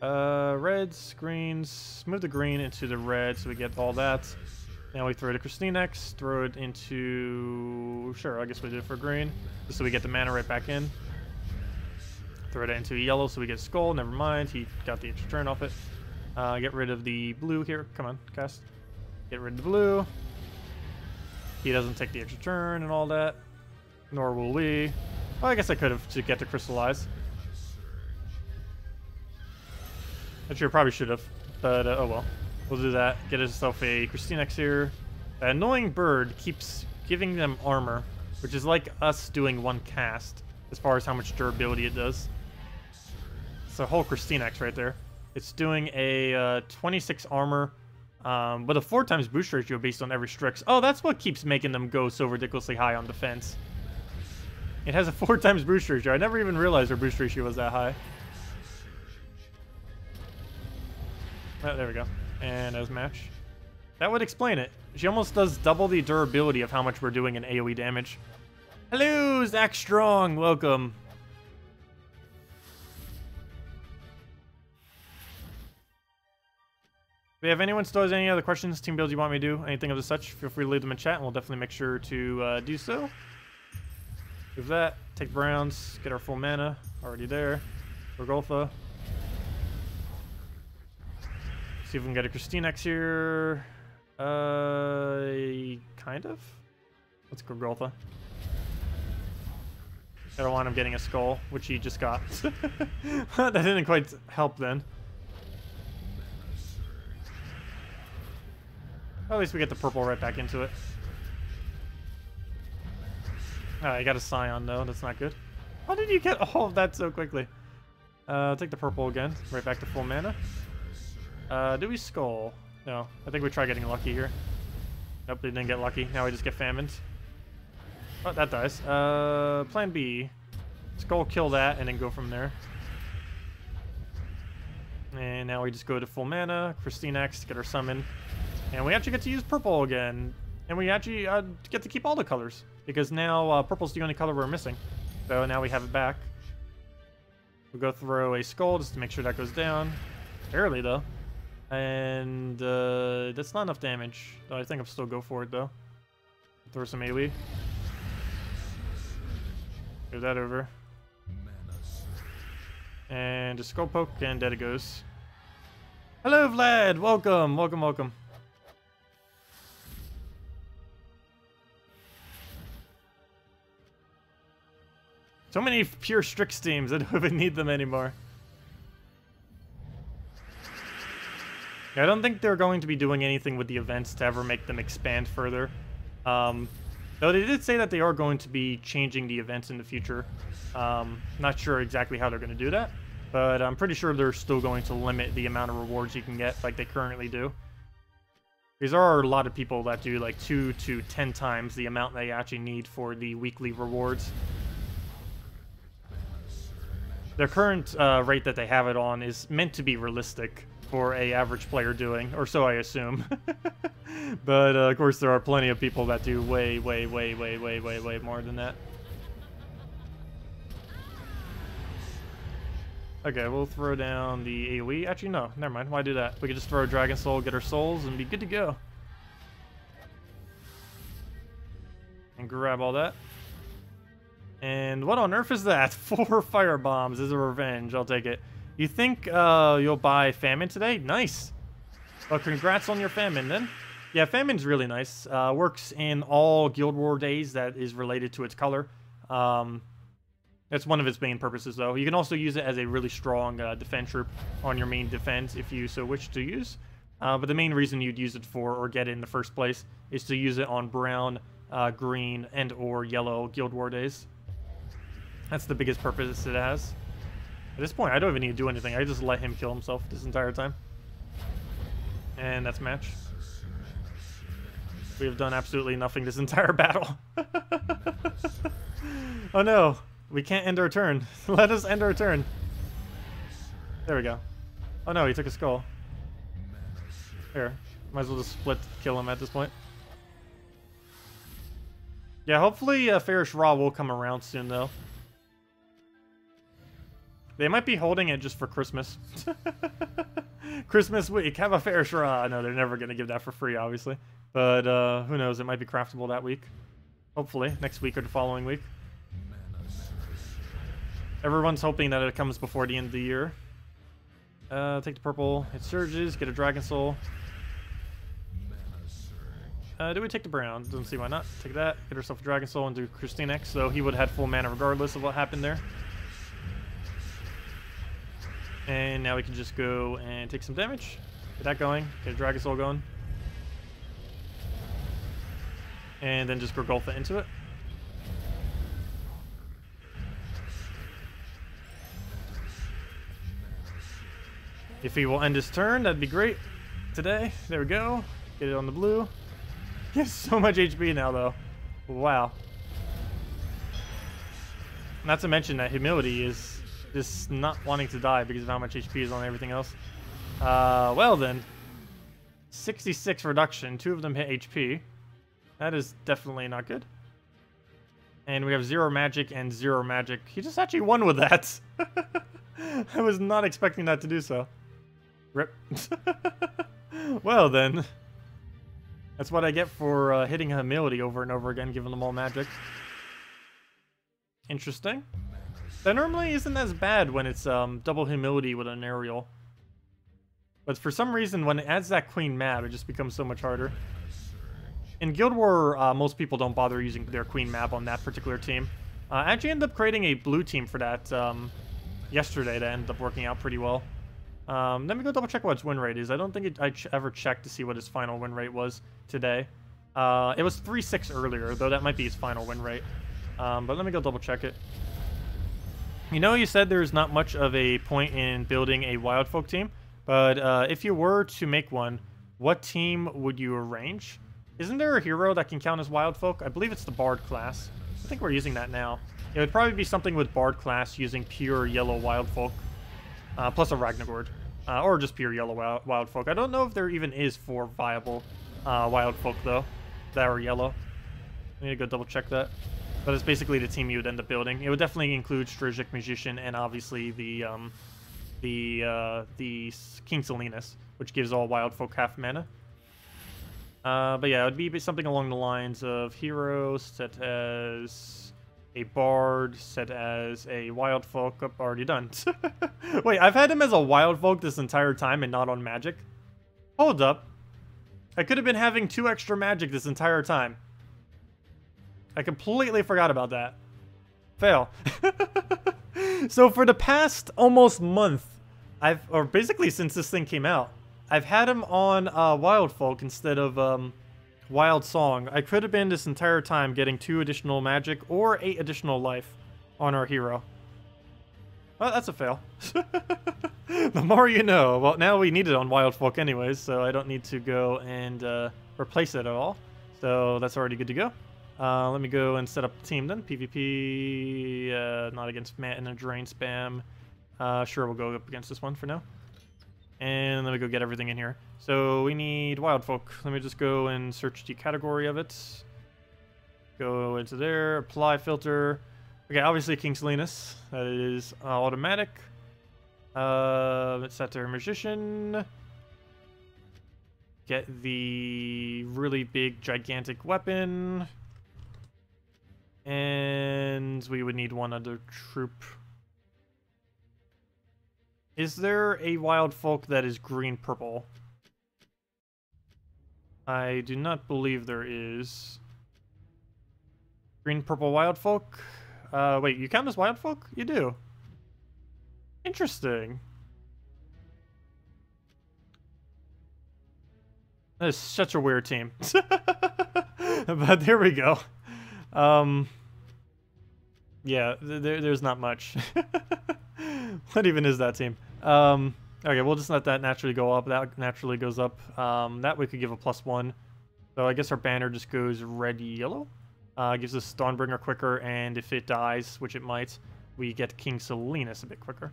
Reds, greens. Move the green into the red so we get all that. Now we throw it to KrissTigger. Throw it into... Sure, I guess we do it for green. Just so we get the mana right back in. Throw it into yellow so we get skull. Never mind. He got the extra turn off it. Get rid of the blue here. Come on, cast. Get rid of the blue. He doesn't take the extra turn and all that. Nor will we. Well, I guess I could have to get to crystallize. Actually, I probably should have. But, oh well. We'll do that. Get yourself a KrissTigger here. That annoying bird keeps giving them armor, which is like us doing one cast as far as how much durability it does. It's a whole KrissTigger right there. It's doing a 26 armor with a 4 times boost ratio based on every Strix. Oh, that's what keeps making them go so ridiculously high on defense. It has a 4 times boost ratio. I never even realized her boost ratio was that high. Oh, there we go. And as match. That would explain it. She almost does double the durability of how much we're doing in AoE damage. Hello, Zach Strong. Welcome. If you have anyone still has any other questions, team builds you want me to do, anything of the such, feel free to leave them in chat, and we'll definitely make sure to do so. Move that, take browns, get our full mana, already there. Gorgolfa. See if we can get a KrissTigger here. Kind of. Let's Gorgolfa. I don't want him getting a skull, which he just got. That didn't quite help then. At least we get the purple right back into it. I got a Scion though, that's not good. How did you get all of that so quickly? Take the purple again, right back to full mana. Do we skull? No, I think we try getting lucky here. Nope, they didn't get lucky. Now we just get famines. Oh, that dies. Plan B. Skull, kill that, and then go from there. And now we just go to full mana, KrissTigger, get our summon. And we actually get to use purple again. And we actually get to keep all the colors. Because now purple's the only color we're missing. So now we have it back. We'll go throw a skull just to make sure that goes down. Barely, though. And that's not enough damage. So I think I'll still go for it, though. Throw some AoE. Move that over. And just skull poke, and dead it goes. Hello, Vlad! Welcome, welcome, welcome. So many pure Strix teams, I don't even need them anymore. Yeah, I don't think they're going to be doing anything with the events to ever make them expand further. Though they did say that they are going to be changing the events in the future. Not sure exactly how they're going to do that, but I'm pretty sure they're still going to limit the amount of rewards you can get like they currently do. Because there are a lot of people that do like 2 to 10 times the amount they actually need for the weekly rewards. Their current rate that they have it on is meant to be realistic for a average player doing, or so I assume. But of course there are plenty of people that do way more than that. Okay, we'll throw down the AoE. Actually, no, never mind. Why do that? We could just throw a Dragon Soul, get our souls, and be good to go. And grab all that. And what on earth is that? 4 fire bombs is a revenge. I'll take it. You think you'll buy Famine today? Nice. Well, congrats on your Famine then. Yeah, Famine's really nice. Works in all Guild War days that is related to its color. That's one of its main purposes, though. You can also use it as a really strong defense troop on your main defense if you so wish to use. But the main reason you'd use it for, or get it in the first place, is to use it on brown, green, and or yellow Guild War days. That's the biggest purpose it has. At this point, I don't even need to do anything. I just let him kill himself this entire time. And that's match. We have done absolutely nothing this entire battle. Oh no, we can't end our turn. Let us end our turn. There we go. Oh no, he took a skull. Here, might as well just split kill him at this point. Yeah, hopefully Farish Ra will come around soon though. They might be holding it just for Christmas. Christmas week, have a Farish Ra. No, they're never going to give that for free, obviously. But who knows, it might be craftable that week. Hopefully, next week or the following week. Everyone's hoping that it comes before the end of the year. Take the purple, it surges, get a Dragon Soul. Do we take the brown? Doesn't see why not. Take that, get herself a Dragon Soul, and do KrissTigger. So he would have had full mana regardless of what happened there. And now we can just go and take some damage. Get that going. Get a Dragon Soul going. And then just Gorgulfa into it. If he will end his turn, that'd be great. Today. There we go. Get it on the blue. He has so much HP now, though. Wow. Not to mention that humility is just not wanting to die because of how much HP is on everything else. Well then. 66 reduction. 2 of them hit HP. That is definitely not good. And we have 0 magic and 0 magic. He just actually won with that. I was not expecting that to do so. Rip. Well then. That's what I get for hitting humility over and over again, giving them all magic. Interesting. That normally isn't as bad when it's double humility with an aerial. But for some reason, when it adds that Queen Mab, it just becomes so much harder. In Guild War, most people don't bother using their Queen Mab on that particular team. I actually ended up creating a blue team for that yesterday that ended up working out pretty well. Let me go double check what its win rate is. I don't think I ever checked to see what his final win rate was today. It was 3-6 earlier, though that might be his final win rate. But let me go double check it. You know, you said there's not much of a point in building a Wild Folk team, but if you were to make one, what team would you arrange? Isn't there a hero that can count as Wild Folk? I believe it's the Bard class. I think we're using that now. It would probably be something with Bard class using pure yellow Wild Folk, plus a Ragnagord. or just pure yellow wild folk. I don't know if there even is 4 viable wild folk though that are yellow. I need to go double check that. But it's basically the team you would end up building. It would definitely include Strategic Magician and obviously the King Salinas, which gives all wild folk half mana. But yeah, it would be something along the lines of hero set as a bard, set as a wild folk. Oh, already done. Wait, I've had him as a wild folk this entire time and not on magic? Hold up. I could have been having 2 extra magic this entire time. I completely forgot about that. Fail. So for the past almost month, or basically since this thing came out, I've had him on Wild Folk instead of Wild Song. I could have been this entire time getting 2 additional magic or 8 additional life on our hero. Well, that's a fail. The more you know. Well, now we need it on Wild Folk anyways, so I don't need to go and replace it at all. So that's already good to go. Let me go and set up the team then. PvP, not against mana and drain spam. Sure, we'll go up against this one for now. And let me go get everything in here. So we need wild folk. Let me just go and search the category of it. Go into there, apply filter. Okay, obviously King Salinas. That is automatic. Let's set their magician. Get the really big, gigantic weapon. And we would need one other troop. Is there a wild folk that is green-purple? I do not believe there is. Green-purple wild folk? Wait, you count as wild folk? You do. Interesting. That is such a weird team. But there we go. Yeah, there's not much. What even is that team? Okay, we'll just let that naturally go up. That naturally goes up. That we could give a +1. So I guess our banner just goes red-yellow. Gives us Dawnbringer quicker, and if it dies, which it might, we get King Salinas a bit quicker.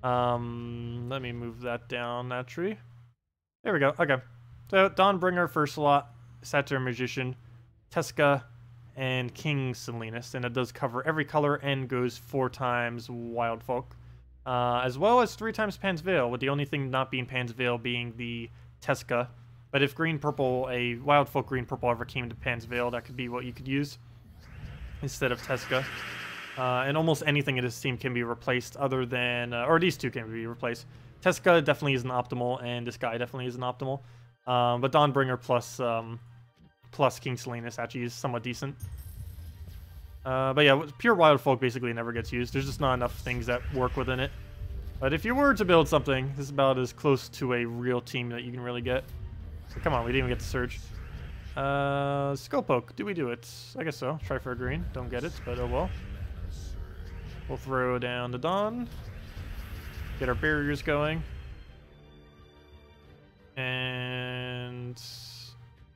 Let me move that down, that tree. There we go. Okay. So Dawnbringer, first slot, Satyr Magician, Tesca, and King Salinas, and it does cover every color and goes 4 times Wild Folk, as well as 3 times Pan's Veil, with the only thing not being Pan's Veil being the Tesca. But if green-purple, a Wild Folk green-purple ever came to Pan's Veil, that could be what you could use instead of Tesca. And almost anything in this team can be replaced other than, or these 2 can be replaced. Tesca definitely isn't optimal, and this guy definitely isn't optimal. But Dawnbringer plus King Salinas actually is somewhat decent. But yeah, pure Wild Folk basically never gets used. There's just not enough things that work within it. But if you were to build something, this is about as close to a real team that you can really get. So come on, we didn't even get the Surge. Skull Poke, do we do it? I guess so. Try for a green. Don't get it, but oh well. We'll throw down the Dawn. Get our barriers going. And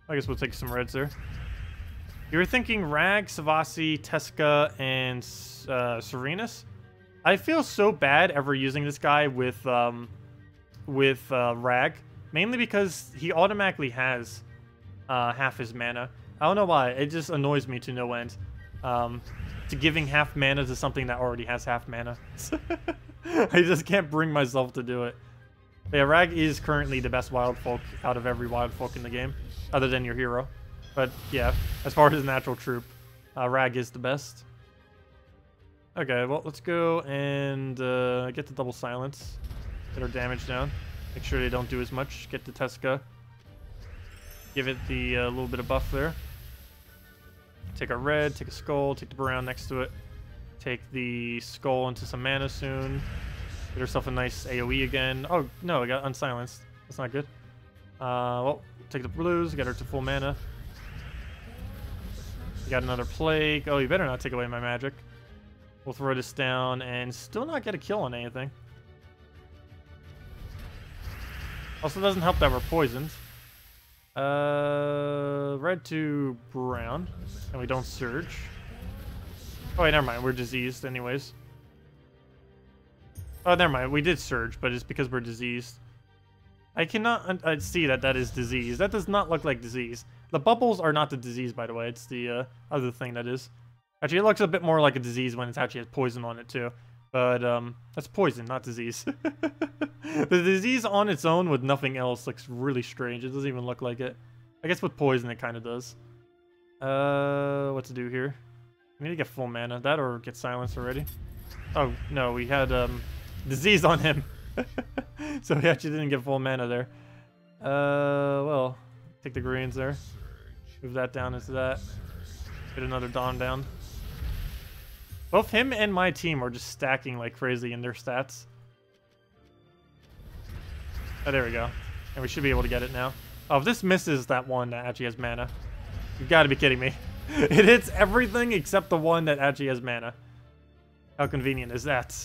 I guess we'll take some reds there. You were thinking Rag, Savasi, Tesca, and Serenus. I feel so bad ever using this guy with Rag, mainly because he automatically has half his mana. I don't know why. It just annoys me to no end. To giving half mana to something that already has half mana. I just can't bring myself to do it. But yeah, Rag is currently the best Wild Folk out of every Wild Folk in the game, other than your hero. But yeah, as far as natural troop, Rag is the best. Okay, well, let's go and get the double silence. Get our damage down. Make sure they don't do as much. Get the Tesca. Give it the little bit of buff there. Take a red, take a skull, take the brown next to it. Take the skull into some mana soon. Get herself a nice AoE again. Oh, no, I got unsilenced. That's not good. Well, take the blues, get her to full mana. You got another plague. Oh, you better not take away my magic. We'll throw this down and still not get a kill on anything. Also doesn't help that we're poisoned. Red to brown. And we don't surge. Oh wait, never mind. We're diseased anyways. Oh, never mind. We did surge, but it's because we're diseased. I cannot see that that is disease. That does not look like disease. The bubbles are not the disease, by the way. It's the other thing that is. Actually, it looks a bit more like a disease when it actually has poison on it, too. But, that's poison, not disease. The disease on its own with nothing else looks really strange. It doesn't even look like it. I guess with poison, it kind of does. What to do here? We need to get full mana. That or get silenced already. Oh, no, we had, disease on him. So we actually didn't get full mana there. Well, take the greens there. Move that down into that. Get another Dawn down. Both him and my team are just stacking like crazy in their stats. Oh, there we go. And we should be able to get it now. Oh, if this misses that one that actually has mana. You've got to be kidding me. It hits everything except the one that actually has mana. How convenient is that?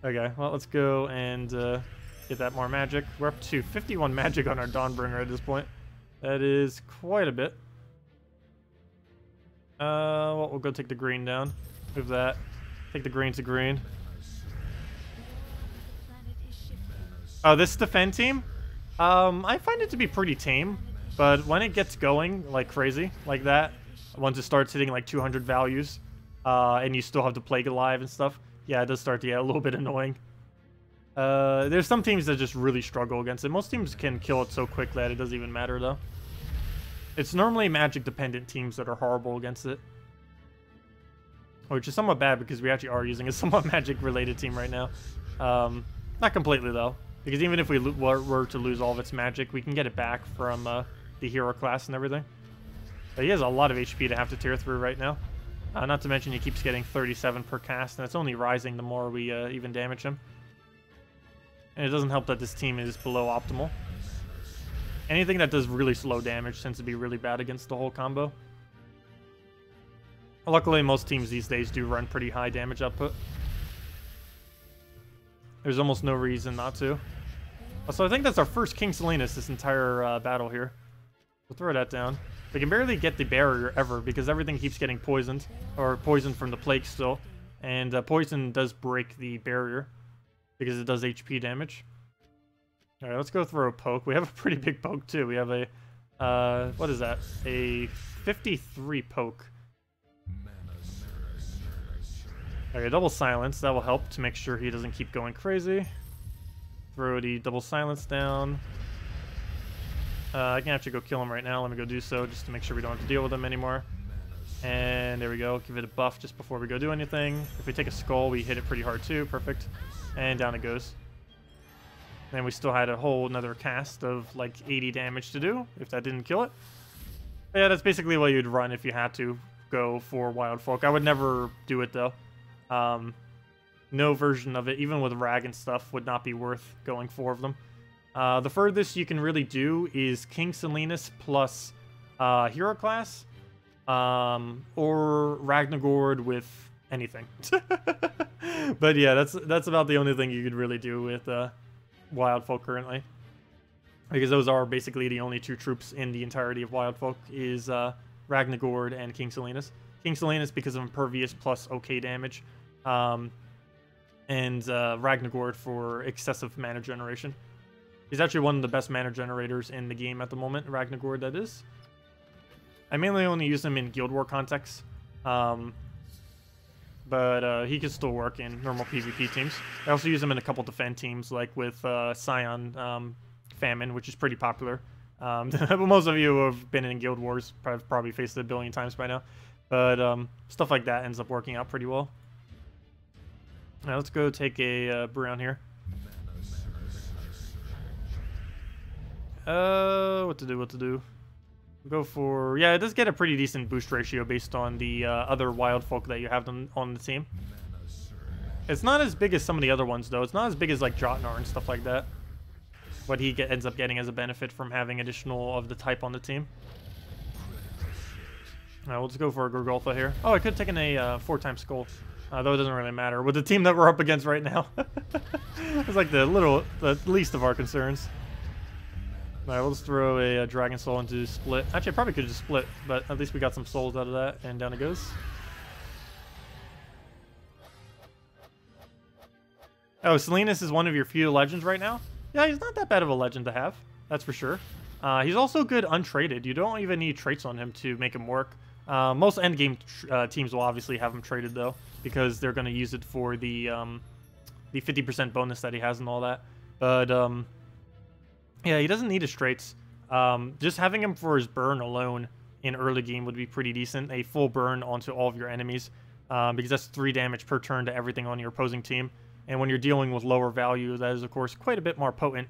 Okay, well, let's go and get that more magic. We're up to 51 magic on our Dawnbringer at this point. That is quite a bit. Well, we'll go take the green down. Move that. Take the green to green. Oh, this defend team? I find it to be pretty tame, but when it gets going like crazy, like that, once it starts hitting like 200 values, and you still have the Plague alive and stuff, yeah, it does start to get a little bit annoying. There's some teams that just really struggle against it. Most teams can kill it so quick that it doesn't even matter, though. It's normally magic-dependent teams that are horrible against it. Which is somewhat bad because we actually are using a somewhat magic-related team right now. Not completely, though. Because even if we were to lose all of its magic, we can get it back from the hero class and everything. But he has a lot of HP to have to tear through right now. Not to mention he keeps getting 37 per cast, and it's only rising the more we even damage him. And it doesn't help that this team is below optimal. Anything that does really slow damage tends to be really bad against the whole combo. Luckily, most teams these days do run pretty high damage output. There's almost no reason not to. So I think that's our first King Salinas this entire battle here. We'll throw that down. We can barely get the barrier ever because everything keeps getting poisoned. Or poisoned from the plague still. And poison does break the barrier because it does HP damage. Alright, let's go throw a poke. We have a pretty big poke too. We have a, what is that? A 53 poke. Okay, double silence. That will help to make sure he doesn't keep going crazy. Throw the double silence down. I can actually go kill him right now. Let me go do so just to make sure we don't have to deal with him anymore. And there we go. Give it a buff just before we go do anything. If we take a skull, we hit it pretty hard too. Perfect. And down it goes. And we still had a whole another cast of like 80 damage to do if that didn't kill it. But yeah, that's basically what you'd run if you had to go for Wild Folk. I would never do it though. No version of it, even with Rag and stuff, would not be worth going 4 of them. The furthest you can really do is King Salinas plus Hero Class, or Ragnagord with anything. But yeah, that's about the only thing you could really do with Wild Folk currently. Because those are basically the only 2 troops in the entirety of Wild Folk is Ragnagord and King Salinas. King Salinas because of Impervious plus OK damage, and Ragnagord for excessive mana generation. He's actually one of the best mana generators in the game at the moment, Ragnagord that is. I mainly only use him in Guild War context, but he can still work in normal PvP teams. I also use him in a couple defend teams, like with Scion Famine, which is pretty popular. Most of you who have been in Guild Wars have probably faced it a billion times by now. But stuff like that ends up working out pretty well. Now let's go take a Brown here. What to do? Go for... Yeah, it does get a pretty decent boost ratio based on the other Wild Folk that you have on the team. It's not as big as some of the other ones, though. It's not as big as, like, Jotnar and stuff like that. What he ends up getting as a benefit from having additional of the type on the team. We'll just go for a Gorgolfa here. Oh, I could have taken a 4-time Skull. Though it doesn't really matter. With the team that we're up against right now. It's like the least of our concerns. Alright, we'll just throw a Dragon Soul into Split. Actually, I probably could just Split, but at least we got some souls out of that, and down it goes. Oh, Salinas is one of your few legends right now? Yeah, he's not that bad of a legend to have. That's for sure. He's also good untraded. You don't even need traits on him to make him work. Most endgame teams will obviously have him traded, though, because they're going to use it for the 50% bonus that he has and all that. But, yeah, he doesn't need his traits. Just having him for his burn alone in early game would be pretty decent. A full burn onto all of your enemies, because that's 3 damage per turn to everything on your opposing team. And when you're dealing with lower value, that is, of course, quite a bit more potent,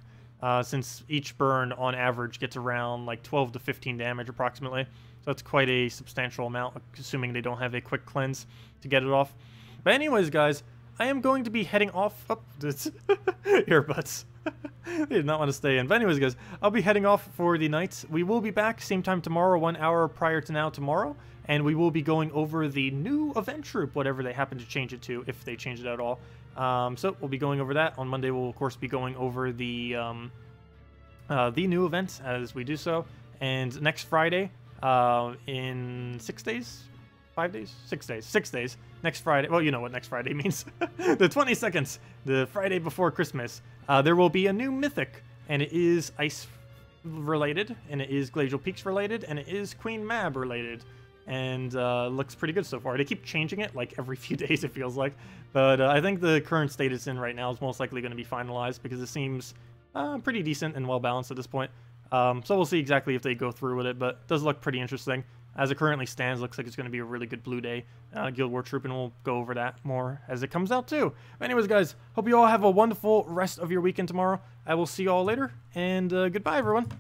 since each burn, on average, gets around, like, 12 to 15 damage, approximately. So that's quite a substantial amount, assuming they don't have a quick cleanse to get it off. But anyways, guys, I am going to be heading off... Oh, it's earbuds. They did not want to stay in. But anyways, guys, I'll be heading off for the night. We will be back same time tomorrow, 1 hour prior to now tomorrow. And we will be going over the new event troop, whatever they happen to change it to, if they change it at all. So we'll be going over that. On Monday, we'll, of course, be going over the new event as we do so. And next Friday, in 6 days? 5 days? 6 days. 6 days. Next Friday. Well, you know what next Friday means. The 22nd, the Friday before Christmas, there will be a new mythic. And it is ice related, and it is Glacial Peaks related, and it is Queen Mab related. And looks pretty good so far. They keep changing it like every few days, it feels like. But I think the current state it's in right now is most likely going to be finalized, because it seems pretty decent and well balanced at this point. So we'll see exactly if they go through with it, but it does look pretty interesting. As it currently stands, looks like it's going to be a really good Blue Day Guild War troop, and we'll go over that more as it comes out too. But anyways, guys, hope you all have a wonderful rest of your weekend tomorrow. I will see you all later, and goodbye, everyone.